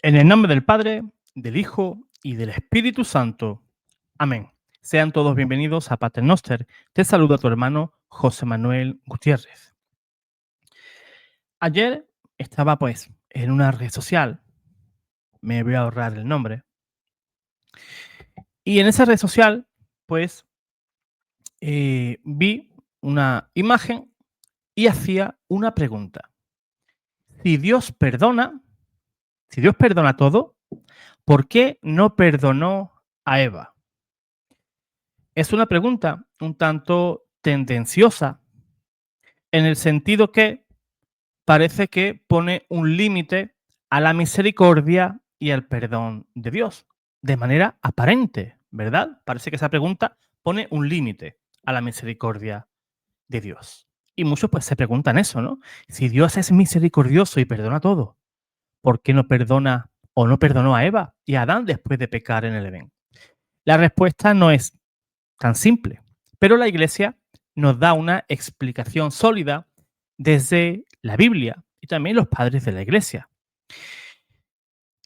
En el nombre del Padre, del Hijo y del Espíritu Santo. Amén. Sean todos bienvenidos a Pater Noster. Te saluda tu hermano José Manuel Gutiérrez. Ayer estaba en una red social, me voy a ahorrar el nombre, y en esa red social vi una imagen y hacía una pregunta. Si Dios perdona todo, ¿por qué no perdonó a Eva? Es una pregunta un tanto tendenciosa en el sentido que parece que pone un límite a la misericordia y al perdón de Dios, de manera aparente, ¿verdad? Parece que esa pregunta pone un límite a la misericordia de Dios. Y muchos se preguntan eso, ¿no? Si Dios es misericordioso y perdona todo, ¿por qué no perdona o no perdonó a Eva y a Adán después de pecar en el Edén? La respuesta no es tan simple, pero la Iglesia nos da una explicación sólida desde la Biblia y también los padres de la Iglesia.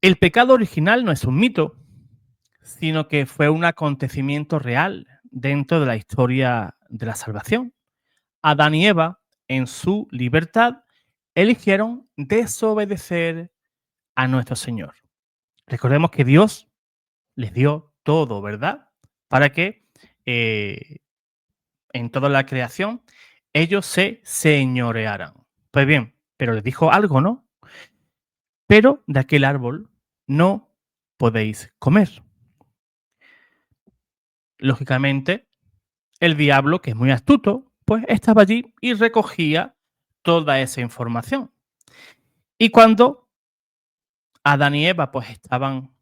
El pecado original no es un mito, sino que fue un acontecimiento real dentro de la historia de la salvación. Adán y Eva, en su libertad, eligieron desobedecer a nuestro Señor. Recordemos que Dios les dio todo, ¿verdad? Para que en toda la creación ellos se señorearan. Pues bien, pero les dijo algo, ¿no? Pero de aquel árbol no podéis comer. Lógicamente, el diablo, que es muy astuto, pues estaba allí y recogía toda esa información. Y cuando Adán y Eva estaban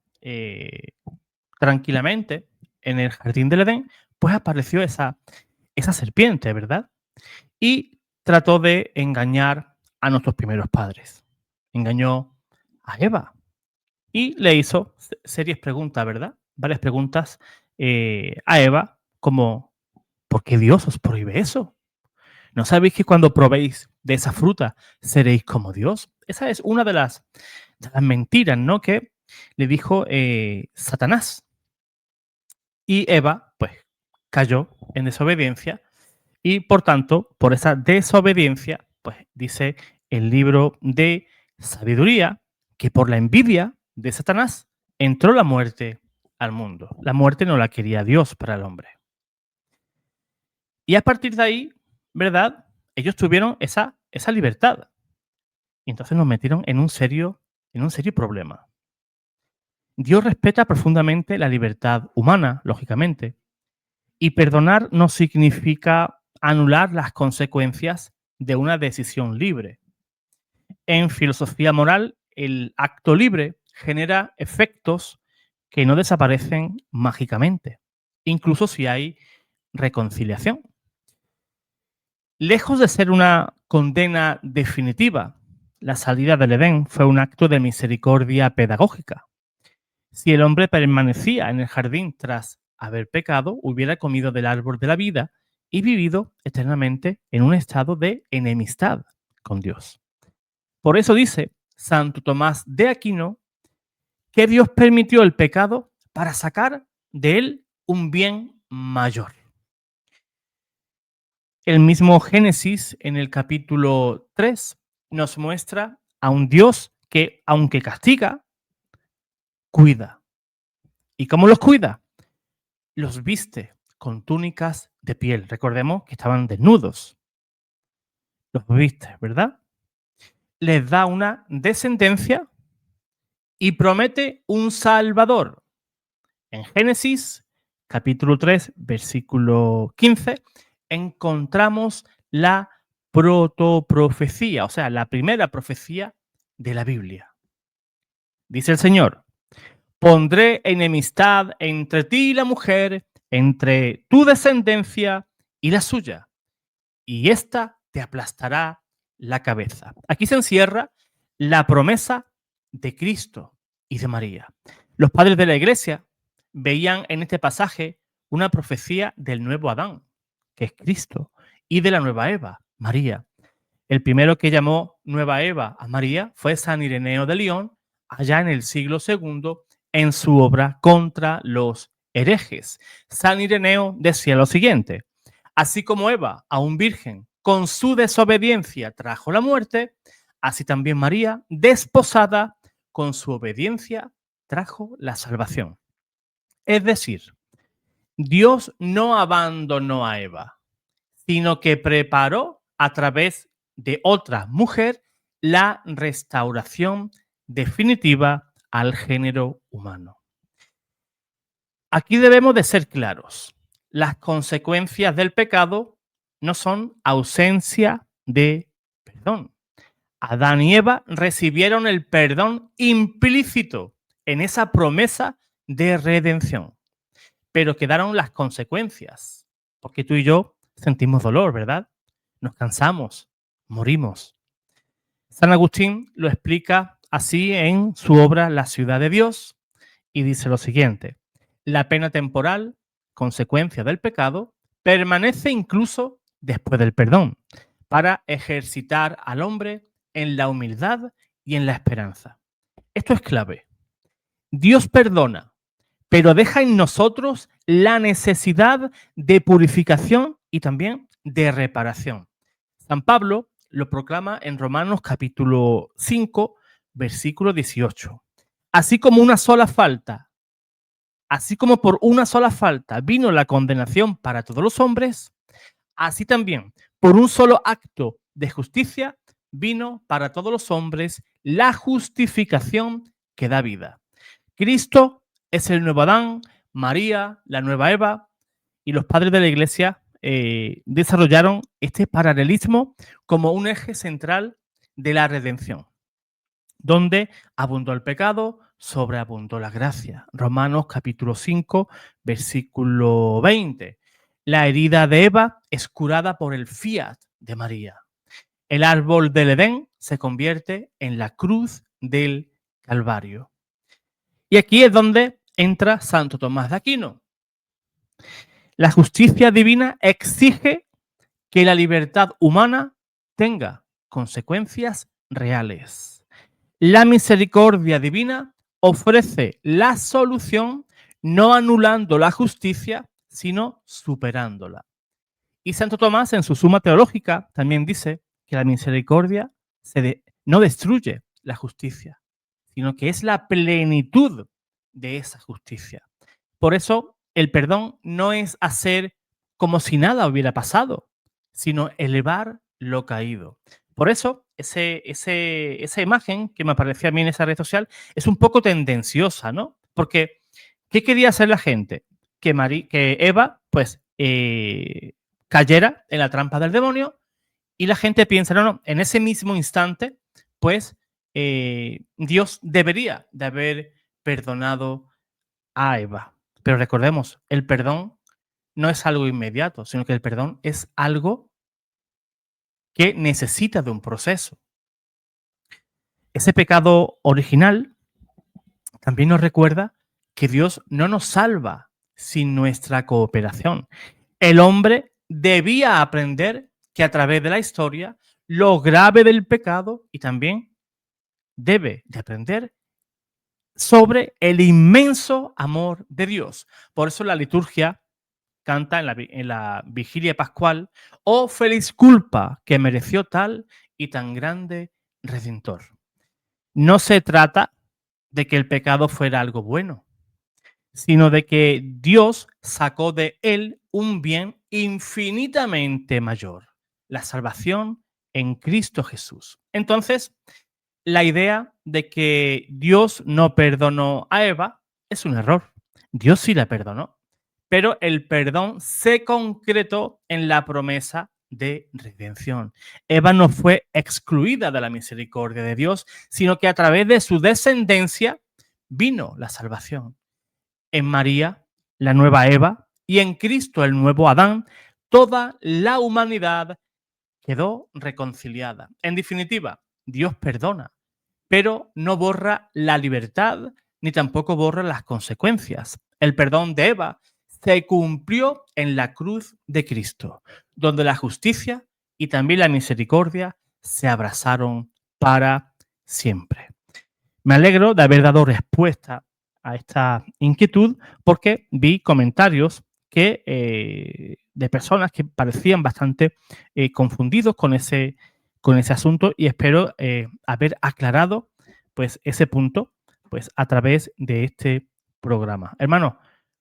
tranquilamente en el jardín del Edén, pues apareció esa serpiente, ¿verdad? Y trató de engañar a nuestros primeros padres. Engañó a Eva y le hizo serias preguntas, ¿verdad? Varias preguntas a Eva, como ¿por qué Dios os prohíbe eso? ¿No sabéis que cuando probéis de esa fruta seréis como Dios? Esa es una de las mentiras, ¿no? Que le dijo Satanás. Y Eva, cayó en desobediencia y, por tanto, por esa desobediencia, dice el libro de Sabiduría que por la envidia de Satanás entró la muerte al mundo. La muerte no la quería Dios para el hombre. Y a partir de ahí, ¿verdad? Ellos tuvieron esa libertad. Y entonces nos metieron en un serio problema. Dios respeta profundamente la libertad humana, lógicamente. Y perdonar no significa anular las consecuencias de una decisión libre. En filosofía moral, el acto libre genera efectos que no desaparecen mágicamente, incluso si hay reconciliación. Lejos de ser una condena definitiva, la salida del Edén fue un acto de misericordia pedagógica. Si el hombre permanecía en el jardín tras haber pecado, hubiera comido del árbol de la vida y vivido eternamente en un estado de enemistad con Dios. Por eso dice Santo Tomás de Aquino que Dios permitió el pecado para sacar de él un bien mayor. El mismo Génesis, en el capítulo 3, nos muestra a un Dios que, aunque castiga, cuida. ¿Y cómo los cuida? Los viste con túnicas de piel. Recordemos que estaban desnudos. Los viste, ¿verdad? Les da una descendencia y promete un Salvador. En Génesis, capítulo 3, versículo 15, encontramos la protoprofecía, o sea, la primera profecía de la Biblia. Dice el Señor: pondré enemistad entre ti y la mujer, entre tu descendencia y la suya, y ésta te aplastará la cabeza. Aquí se encierra la promesa de Cristo y de María. Los padres de la Iglesia veían en este pasaje una profecía del nuevo Adán, que es Cristo, y de la nueva Eva, María. El primero que llamó nueva Eva a María fue San Ireneo de León, allá en el siglo II, en su obra Contra los herejes. San Ireneo decía lo siguiente: así como Eva, aún virgen, con su desobediencia trajo la muerte, así también María, desposada, con su obediencia trajo la salvación. Es decir, Dios no abandonó a Eva, sino que preparó a través de otra mujer la restauración definitiva al género humano. Aquí debemos de ser claros. Las consecuencias del pecado no son ausencia de perdón. Adán y Eva recibieron el perdón implícito en esa promesa de redención, pero quedaron las consecuencias, porque tú y yo sentimos dolor, ¿verdad? Nos cansamos, morimos. San Agustín lo explica así en su obra La ciudad de Dios y dice lo siguiente: la pena temporal, consecuencia del pecado, permanece incluso después del perdón, para ejercitar al hombre en la humildad y en la esperanza. Esto es clave. Dios perdona, pero deja en nosotros la necesidad de purificación y también de reparación. San Pablo lo proclama en Romanos capítulo 5, versículo 18. Así como una sola falta, así como por una sola falta vino la condenación para todos los hombres, así también por un solo acto de justicia vino para todos los hombres la justificación que da vida. Cristo es el nuevo Adán, María, la nueva Eva, y los padres de la Iglesia desarrollaron este paralelismo como un eje central de la redención, donde abundó el pecado, sobreabundó la gracia. Romanos capítulo 5, versículo 20. La herida de Eva es curada por el fiat de María. El árbol del Edén se convierte en la cruz del Calvario. Y aquí es donde entra Santo Tomás de Aquino. La justicia divina exige que la libertad humana tenga consecuencias reales. La misericordia divina ofrece la solución no anulando la justicia, sino superándola. Y Santo Tomás, en su Suma Teológica, también dice que la misericordia no destruye la justicia, sino que es la plenitud de esa justicia. Por eso, el perdón no es hacer como si nada hubiera pasado, sino elevar lo caído. Por eso, esa imagen que me aparecía a mí en esa red social es un poco tendenciosa, ¿no? Porque, ¿qué quería hacer la gente? Que Eva, pues, cayera en la trampa del demonio, y la gente piensa, no, en ese mismo instante, pues, Dios debería de haber perdonado a Eva. Pero recordemos, el perdón no es algo inmediato, sino que el perdón es algo que necesita de un proceso. Ese pecado original también nos recuerda que Dios no nos salva sin nuestra cooperación. El hombre debía aprender que a través de la historia lo grave del pecado, y también debe de aprender sobre el inmenso amor de Dios. Por eso la liturgia canta en la vigilia pascual: oh feliz culpa que mereció tal y tan grande Redentor. No se trata de que el pecado fuera algo bueno, sino de que Dios sacó de él un bien infinitamente mayor, la salvación en Cristo Jesús. Entonces, la idea de que Dios no perdonó a Eva es un error. Dios sí la perdonó, pero el perdón se concretó en la promesa de redención. Eva no fue excluida de la misericordia de Dios, sino que a través de su descendencia vino la salvación. En María, la nueva Eva, y en Cristo, el nuevo Adán, toda la humanidad quedó reconciliada. En definitiva, Dios perdona, pero no borra la libertad ni tampoco borra las consecuencias. El perdón de Eva se cumplió en la cruz de Cristo, donde la justicia y también la misericordia se abrazaron para siempre. Me alegro de haber dado respuesta a esta inquietud porque vi comentarios de personas que parecían bastante confundidos con ese asunto y espero haber aclarado pues, ese punto pues, a través de este programa. Hermano,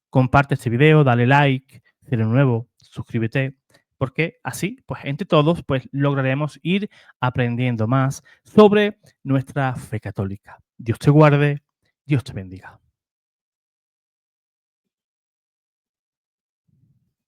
comparte este video, dale like, si eres nuevo, suscríbete, porque así, pues entre todos, pues lograremos ir aprendiendo más sobre nuestra fe católica. Dios te guarde, Dios te bendiga.